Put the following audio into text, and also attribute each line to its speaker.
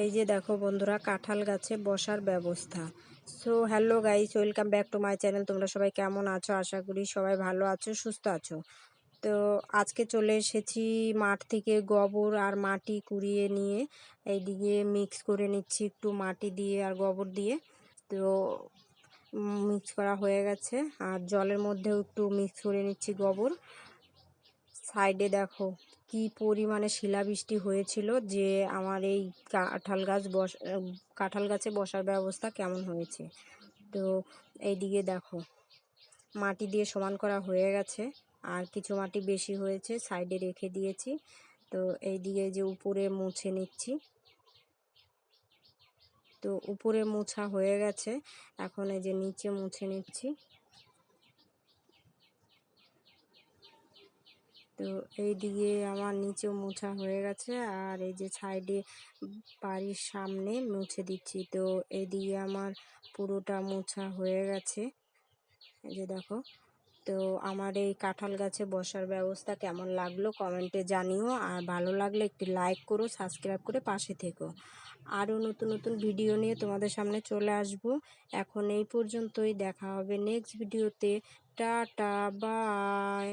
Speaker 1: এই যে দেখো বন্ধুরা, কাঁঠাল গাছে বসার ব্যবস্থা। So hello guys, welcome back to my channel. তোমরা সবাই কেমন আছো? আশা করি সবাই ভালো আছো, সুস্থ আছো। তো আজকে চলে এসেছি মাঠ থেকে গোবর আর মাটি কুড়িয়ে নিয়ে এইদিকে মিক্স করে নিচ্ছি, একটু মাটি দিয়ে আর গোবর দিয়ে। তো মিক্স করা হয়ে গেছে, আর জলের মধ্যেও একটু মিক্স করে নিচ্ছি গোবর। সাইডে দেখো কি পরিমাণে শিলাবৃষ্টি হয়েছিল, যে আমার এই কাঁঠাল গাছে বসার ব্যবস্থা কেমন হয়েছে। তো এইদিকে দেখো মাটি দিয়ে সমান করা হয়ে গেছে, আর কিছু মাটি বেশি হয়েছে সাইডে রেখে দিয়েছি। তো এইদিকে যে উপরে মুছে নিচ্ছি, তো উপরে মোছা হয়ে গেছে, এখন এই যে নিচে মুছে নিচ্ছি। তো এইদিকে আমার নিচেও মোছা হয়ে গেছে, আর এই যে সাইডে বাড়ির সামনে মুছে দিচ্ছি। তো এইদিকে আমার পুরোটা মোছা হয়ে গেছে, এই যে দেখো। তো আমার এই কাঁঠাল গাছে বসার ব্যবস্থা কেমন লাগলো কমেন্টে জানিও, আর ভালো লাগলে একটি লাইক করো, সাবস্ক্রাইব করে পাশে থেকো। আরও নতুন নতুন ভিডিও নিয়ে তোমাদের সামনে চলে আসব। এখন এই পর্যন্তই, দেখা হবে নেক্সট ভিডিওতে। Tata, by.